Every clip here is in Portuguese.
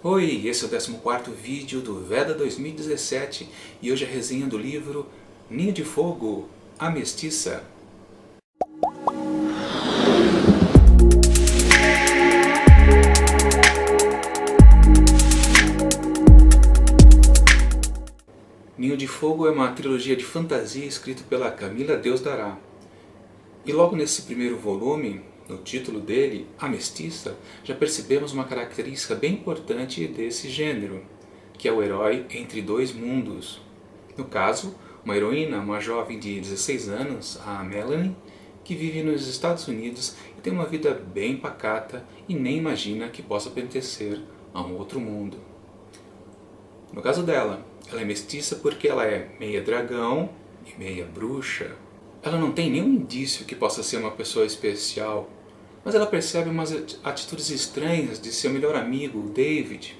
Oi, esse é o 14º vídeo do Veda 2017 e hoje a resenha do livro Ninho de Fogo, A Mestiça. Ninho de Fogo é uma trilogia de fantasia escrita pela Camila Deus Dará. E logo nesse primeiro volume, no título dele, A Mestiça, já percebemos uma característica bem importante desse gênero, que é o herói entre dois mundos. No caso, uma heroína, uma jovem de 16 anos, a Melanie, que vive nos Estados Unidos e tem uma vida bem pacata e nem imagina que possa pertencer a um outro mundo. No caso dela, ela é mestiça porque ela é meia dragão e meia bruxa. Ela não tem nenhum indício que possa ser uma pessoa especial, mas ela percebe umas atitudes estranhas de seu melhor amigo, o David.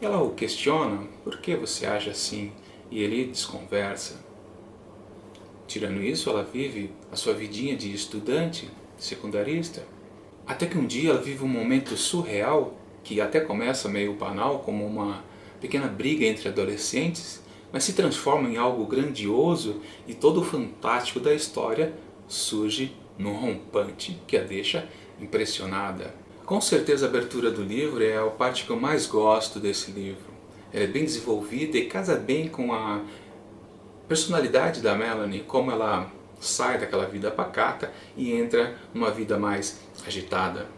Ela o questiona, por que você age assim? E ele desconversa. Tirando isso, ela vive a sua vidinha de estudante, secundarista. Até que um dia ela vive um momento surreal, que até começa meio banal, como uma pequena briga entre adolescentes, mas se transforma em algo grandioso e todo o fantástico da história surge num rompante que a deixa impressionada. Com certeza a abertura do livro é a parte que eu mais gosto desse livro. Ela é bem desenvolvida e casa bem com a personalidade da Melanie, como ela sai daquela vida pacata e entra numa vida mais agitada.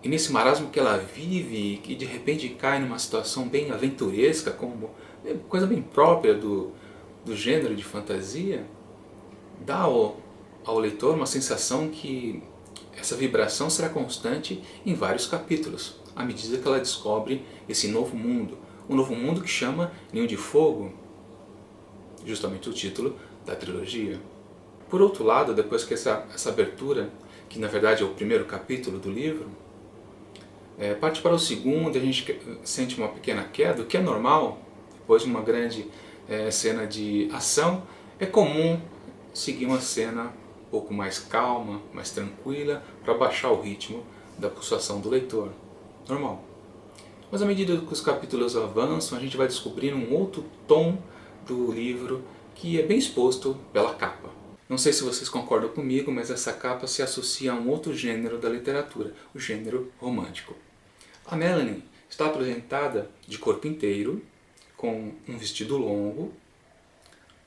E nesse marasmo que ela vive e que de repente cai numa situação bem aventuresca, como coisa bem própria do gênero de fantasia, dá ao leitor uma sensação que essa vibração será constante em vários capítulos, à medida que ela descobre esse novo mundo. Um novo mundo que chama Ninho de Fogo, justamente o título da trilogia. Por outro lado, depois que essa abertura, que na verdade é o primeiro capítulo do livro, parte para o segundo, a gente sente uma pequena queda, o que é normal. Depois de uma grande cena de ação, é comum seguir uma cena um pouco mais calma, mais tranquila, para baixar o ritmo da pulsação do leitor. Normal. Mas à medida que os capítulos avançam, a gente vai descobrindo um outro tom do livro que é bem exposto pela capa. Não sei se vocês concordam comigo, mas essa capa se associa a um outro gênero da literatura, o gênero romântico. A Melanie está apresentada de corpo inteiro, com um vestido longo,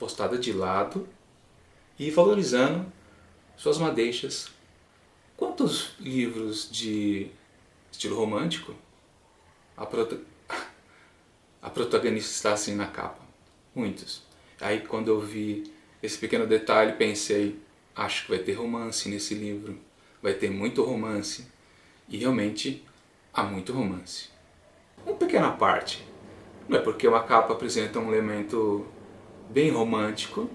postada de lado e valorizando suas madeixas. Quantos livros de estilo romântico a protagonista está assim na capa? Muitos. Aí quando eu vi esse pequeno detalhe pensei, acho que vai ter romance nesse livro, vai ter muito romance, e realmente há muito romance. Uma pequena parte, não é porque uma capa apresenta um elemento bem romântico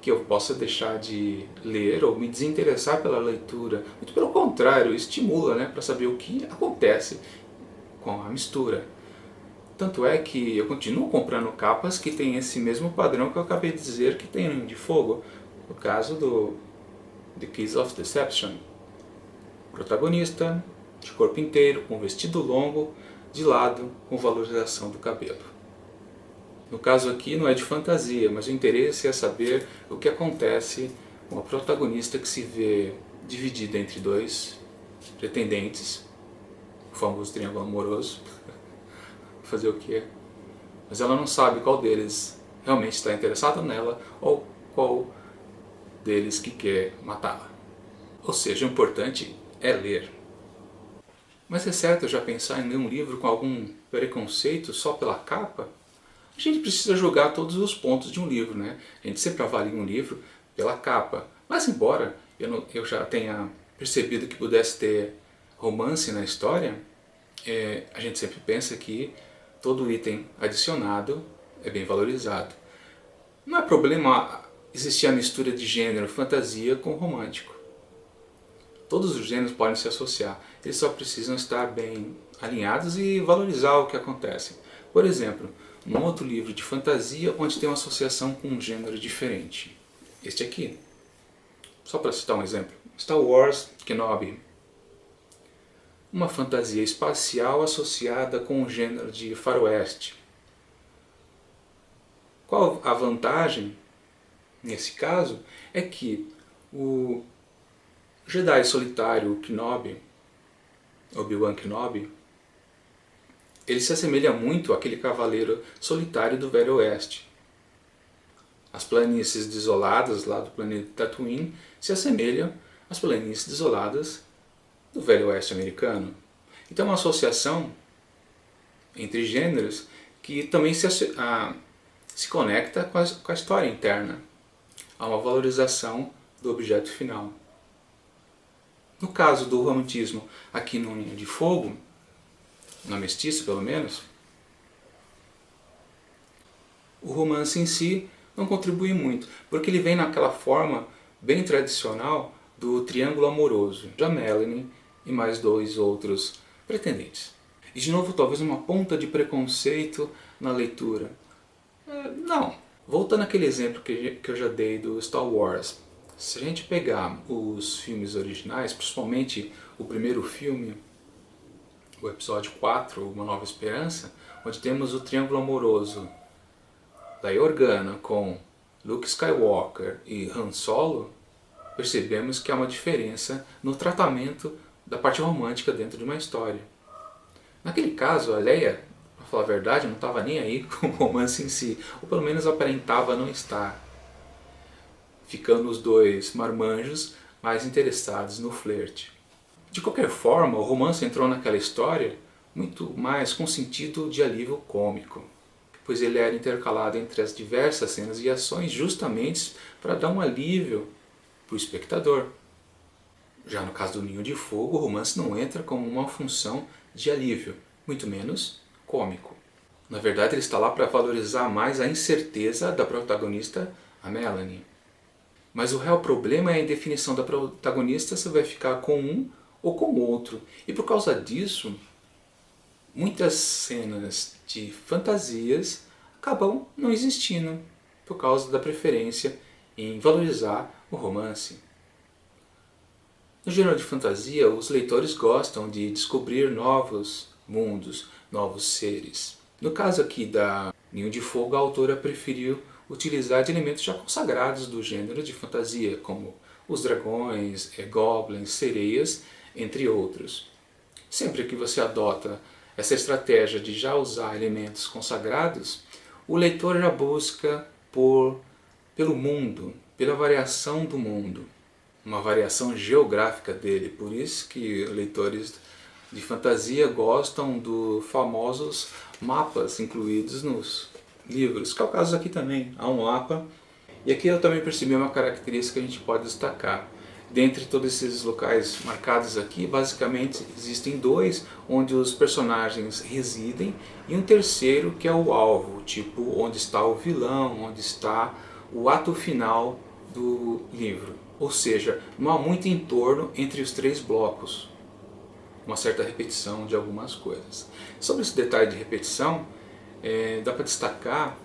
que eu possa deixar de ler ou me desinteressar pela leitura. Muito pelo contrário, estimula, para saber o que acontece com a mistura. Tanto é que eu continuo comprando capas que têm esse mesmo padrão que eu acabei de dizer que tem no Ninho de Fogo. No caso do The Kiss of Deception. Protagonista, de corpo inteiro, com vestido longo, de lado, com valorização do cabelo. No caso aqui não é de fantasia, mas o interesse é saber o que acontece com a protagonista que se vê dividida entre dois pretendentes, o famoso triângulo amoroso. Fazer o quê? Mas ela não sabe qual deles realmente está interessado nela ou qual deles que quer matá-la. Ou seja, o importante é ler. Mas é certo já pensar em ler um livro com algum preconceito só pela capa? A gente precisa julgar todos os pontos de um livro, A gente sempre avalia um livro pela capa. Mas embora eu já tenha percebido que pudesse ter romance na história, a gente sempre pensa que todo item adicionado é bem valorizado. Não é problema existir a mistura de gênero, fantasia com romântico. Todos os gêneros podem se associar, eles só precisam estar bem alinhados e valorizar o que acontece. Por exemplo, num outro livro de fantasia onde tem uma associação com um gênero diferente. Este aqui. Só para citar um exemplo. Star Wars, Kenobi. uma fantasia espacial associada com o gênero de faroeste. Qual a vantagem, nesse caso, é que o Jedi solitário Kenobi, Obi-Wan Kenobi, ele se assemelha muito àquele cavaleiro solitário do Velho Oeste. As planícies desoladas lá do planeta Tatooine se assemelham às planícies desoladas do Velho Oeste americano. Então é uma associação entre gêneros que também se conecta com a história interna. Há uma valorização do objeto final. No caso do romantismo aqui no Ninho de Fogo, na Mestiça pelo menos, o romance em si não contribui muito, porque ele vem naquela forma bem tradicional do triângulo amoroso, de Melanie e mais 2 outros pretendentes. E de novo, talvez uma ponta de preconceito na leitura. Não. Voltando àquele exemplo que eu já dei do Star Wars, se a gente pegar os filmes originais, principalmente o primeiro filme, o episódio 4, Uma Nova Esperança, onde temos o triângulo amoroso Leia Organa com Luke Skywalker e Han Solo, percebemos que há uma diferença no tratamento da parte romântica dentro de uma história. Naquele caso, a Leia, para falar a verdade, não estava nem aí com o romance em si, ou pelo menos aparentava não estar, ficando os dois marmanjos mais interessados no flerte. De qualquer forma, o romance entrou naquela história muito mais com sentido de alívio cômico, pois ele era intercalado entre as diversas cenas e ações justamente para dar um alívio para o espectador. Já no caso do Ninho de Fogo, o romance não entra como uma função de alívio, muito menos cômico. Na verdade, ele está lá para valorizar mais a incerteza da protagonista, a Melanie. Mas o real problema é a indefinição da protagonista se vai ficar com um ou com o outro. E por causa disso, muitas cenas de fantasias acabam não existindo por causa da preferência em valorizar o romance. No gênero de fantasia, os leitores gostam de descobrir novos mundos, novos seres. No caso aqui da Ninho de Fogo, a autora preferiu utilizar de elementos já consagrados do gênero de fantasia, como os dragões, goblins, sereias, entre outros. Sempre que você adota essa estratégia de já usar elementos consagrados, o leitor já busca pelo mundo, pela variação do mundo, uma variação geográfica dele. Por isso que leitores de fantasia gostam dos famosos mapas incluídos nos livros, que é o caso aqui também. Há um mapa, e aqui eu também percebi uma característica que a gente pode destacar. Dentre todos esses locais marcados aqui, basicamente existem 2 onde os personagens residem e um terceiro que é o alvo, tipo onde está o vilão, onde está o ato final do livro. Ou seja, não há muito entorno entre os 3 blocos, uma certa repetição de algumas coisas. Sobre esse detalhe de repetição, dá para destacar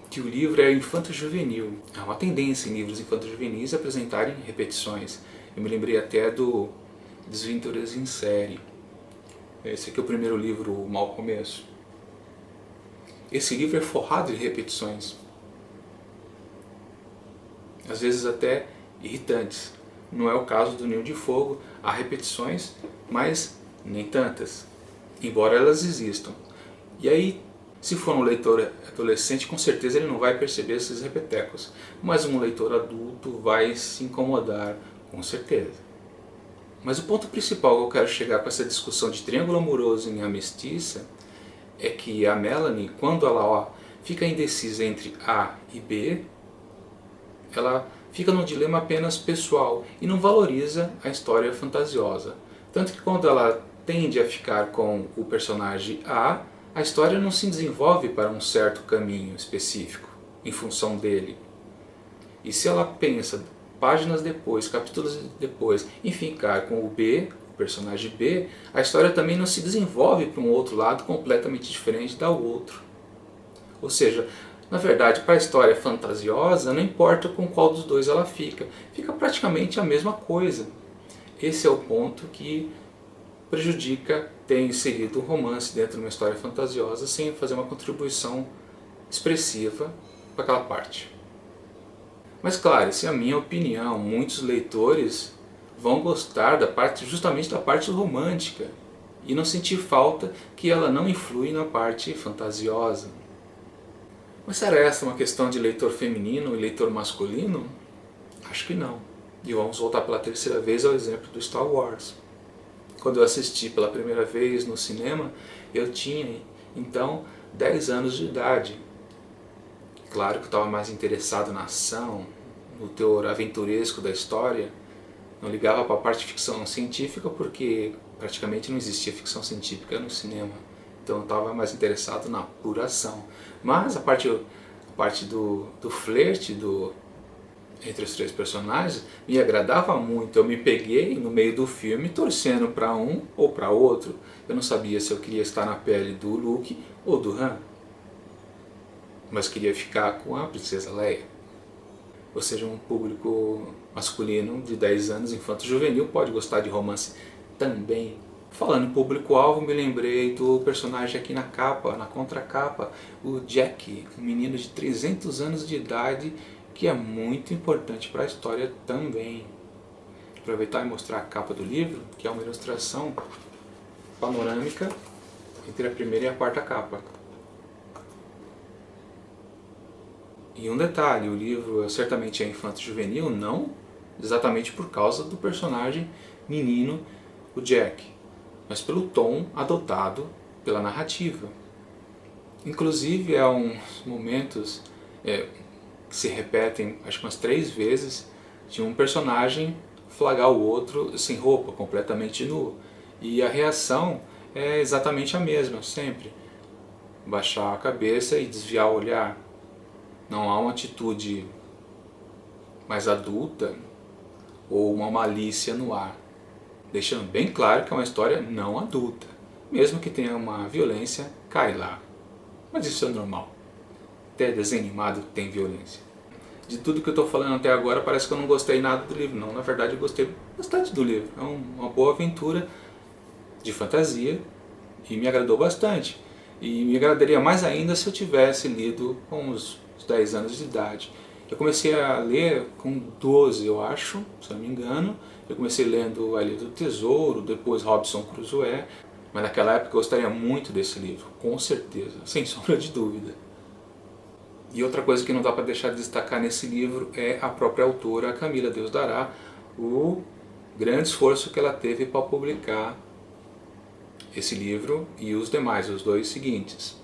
que o livro é infanto-juvenil. Há uma tendência em livros infanto-juvenis a apresentarem repetições. Eu me lembrei até do Desventuras em Série. Esse aqui é o primeiro livro, O Mau Começo. Esse livro é forrado de repetições. Às vezes até irritantes. Não é o caso do Ninho de Fogo. Há repetições, mas nem tantas, embora elas existam. E aí, se for um leitor adolescente, com certeza ele não vai perceber esses repetecos, mas um leitor adulto vai se incomodar, com certeza. Mas o ponto principal que eu quero chegar com essa discussão de triângulo amoroso em A Mestiça é que a Melanie, quando ela fica indecisa entre A e B, ela fica num dilema apenas pessoal e não valoriza a história fantasiosa. Tanto que quando ela tende a ficar com o personagem A história não se desenvolve para um certo caminho específico, em função dele. E se ela pensa, páginas depois, capítulos depois, em ficar com o B, o personagem B, a história também não se desenvolve para um outro lado completamente diferente da outro. Ou seja, na verdade, para a história fantasiosa, não importa com qual dos dois ela fica praticamente a mesma coisa. Esse é o ponto que prejudica ter inserido um romance dentro de uma história fantasiosa sem fazer uma contribuição expressiva para aquela parte. Mas claro, essa é a minha opinião. Muitos leitores vão gostar da parte, justamente da parte romântica e não sentir falta que ela não influi na parte fantasiosa. Mas será essa uma questão de leitor feminino e leitor masculino? Acho que não. E vamos voltar pela terceira vez ao exemplo do Star Wars. Quando eu assisti pela primeira vez no cinema, eu tinha então 10 anos de idade. Claro que eu estava mais interessado na ação, no teor aventuresco da história. Não ligava para a parte de ficção científica porque praticamente não existia ficção científica no cinema. Então eu estava mais interessado na pura ação. Mas a parte do flerte entre os três personagens me agradava muito. Eu me peguei no meio do filme torcendo para um ou para outro. Eu não sabia se eu queria estar na pele do Luke ou do Han, mas queria ficar com a princesa Leia. Ou seja, um público masculino de 10 anos, infanto-juvenil, pode gostar de romance também. Falando em público-alvo, me lembrei do personagem aqui na capa, na contracapa, o Jack, um menino de 300 anos de idade, que é muito importante para a história também. Aproveitar e mostrar a capa do livro, que é uma ilustração panorâmica entre a primeira e a quarta capa. E um detalhe, o livro certamente é infanto-juvenil, não exatamente por causa do personagem menino, o Jack, mas pelo tom adotado pela narrativa. Inclusive, há uns momentos que se repetem, acho que umas 3 vezes, de um personagem flagrar o outro sem roupa, completamente nu. E a reação é exatamente a mesma, sempre. Baixar a cabeça e desviar o olhar. Não há uma atitude mais adulta ou uma malícia no ar. Deixando bem claro que é uma história não adulta. Mesmo que tenha uma violência, cai lá. Mas isso é normal. Até desenho animado tem violência. De tudo que eu estou falando até agora, parece que eu não gostei nada do livro. Não, na verdade eu gostei bastante do livro. É uma boa aventura de fantasia e me agradou bastante. E me agradaria mais ainda se eu tivesse lido com uns 10 anos de idade. Eu comecei a ler com 12, eu acho, se eu não me engano. Eu comecei lendo A Ilha do Tesouro, depois Robinson Crusoe. Mas naquela época eu gostaria muito desse livro, com certeza, sem sombra de dúvida. E outra coisa que não dá para deixar de destacar nesse livro é a própria autora, Camila Deus Dará, o grande esforço que ela teve para publicar esse livro e os demais, os 2 seguintes.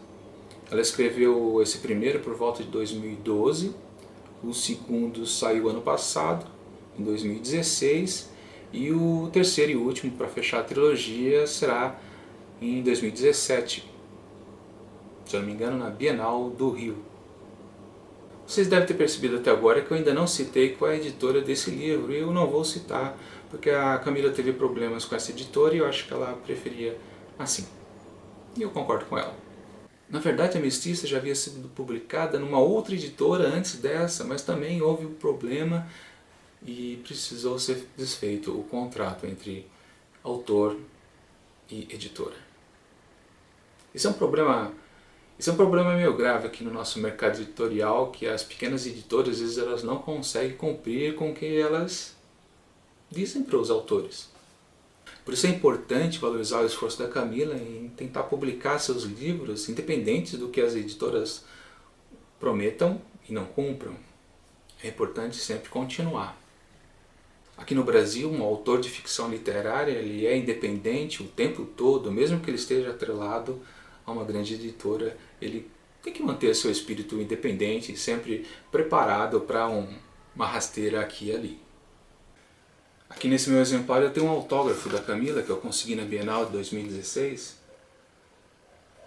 Ela escreveu esse primeiro por volta de 2012, o segundo saiu ano passado, em 2016, e o terceiro e último, para fechar a trilogia, será em 2017, se eu não me engano, na Bienal do Rio. Vocês devem ter percebido até agora que eu ainda não citei qual é a editora desse livro, e eu não vou citar, porque a Camila teve problemas com essa editora e eu acho que ela preferia assim. E eu concordo com ela. Na verdade, a Mestiça já havia sido publicada numa outra editora antes dessa, mas também houve um problema e precisou ser desfeito o contrato entre autor e editora. Isso é um problema meio grave aqui no nosso mercado editorial, que as pequenas editoras, às vezes, elas não conseguem cumprir com o que elas dizem para os autores. Por isso é importante valorizar o esforço da Camila em tentar publicar seus livros, independente do que as editoras prometam e não cumpram. É importante sempre continuar. Aqui no Brasil, um autor de ficção literária ele é independente o tempo todo, mesmo que ele esteja atrelado a uma grande editora, ele tem que manter seu espírito independente, sempre preparado para uma rasteira aqui e ali. Aqui nesse meu exemplar eu tenho um autógrafo da Camila que eu consegui na Bienal de 2016,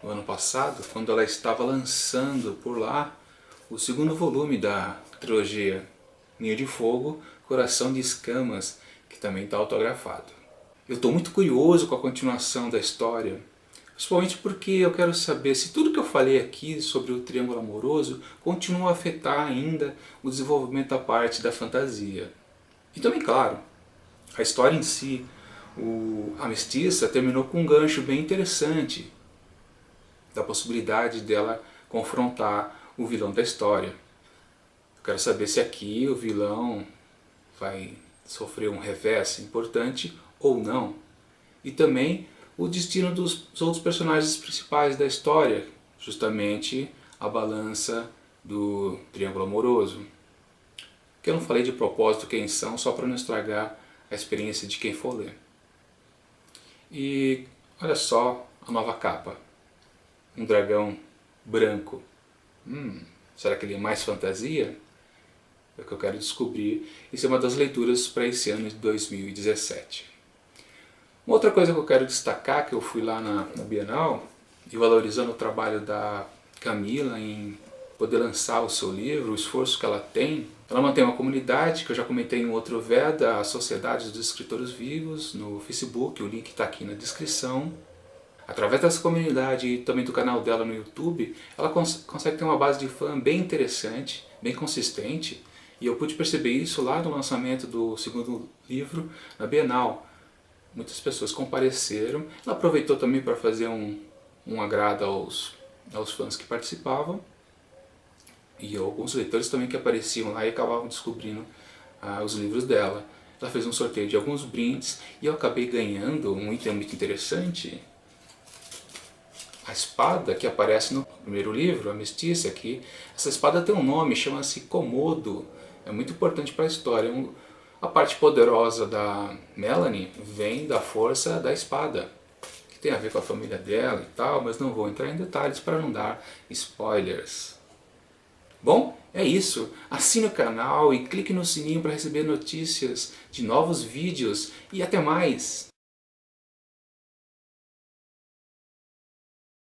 no ano passado, quando ela estava lançando por lá o segundo volume da trilogia Ninho de Fogo, Coração de Escamas, que também está autografado. Eu estou muito curioso com a continuação da história, principalmente porque eu quero saber se tudo que eu falei aqui sobre o triângulo amoroso continua a afetar ainda o desenvolvimento da parte da fantasia. E também, claro, a história em si, A Mestiça terminou com um gancho bem interessante, da possibilidade dela confrontar o vilão da história. Eu quero saber se aqui o vilão vai sofrer um revés importante ou não. E também o destino dos outros personagens principais da história, justamente a balança do triângulo amoroso. Que eu não falei de propósito quem são, só para não estragar a experiência de quem for ler. E olha só a nova capa. Um dragão branco. Será que ele é mais fantasia? É o que eu quero descobrir. Isso é uma das leituras para esse ano de 2017. Uma outra coisa que eu quero destacar, que eu fui lá na Bienal, e valorizando o trabalho da Camila em poder lançar o seu livro, o esforço que ela tem. Ela mantém uma comunidade, que eu já comentei em outro VEDA, a Sociedade dos Escritores Vivos, no Facebook, o link está aqui na descrição. Através dessa comunidade e também do canal dela no YouTube, ela consegue ter uma base de fã bem interessante, bem consistente, e eu pude perceber isso lá no lançamento do segundo livro na Bienal. Muitas pessoas compareceram, ela aproveitou também para fazer um agrado aos fãs que participavam, e alguns leitores também que apareciam lá e acabavam descobrindo os livros dela. Ela fez um sorteio de alguns brindes e eu acabei ganhando um item muito interessante. A espada que aparece no primeiro livro, a Mestiça, aqui. Essa espada tem um nome, chama-se Komodo. É muito importante para a história. A parte poderosa da Melanie vem da força da espada, que tem a ver com a família dela e tal, mas não vou entrar em detalhes para não dar spoilers. Bom, é isso. Assine o canal e clique no sininho para receber notícias de novos vídeos e até mais!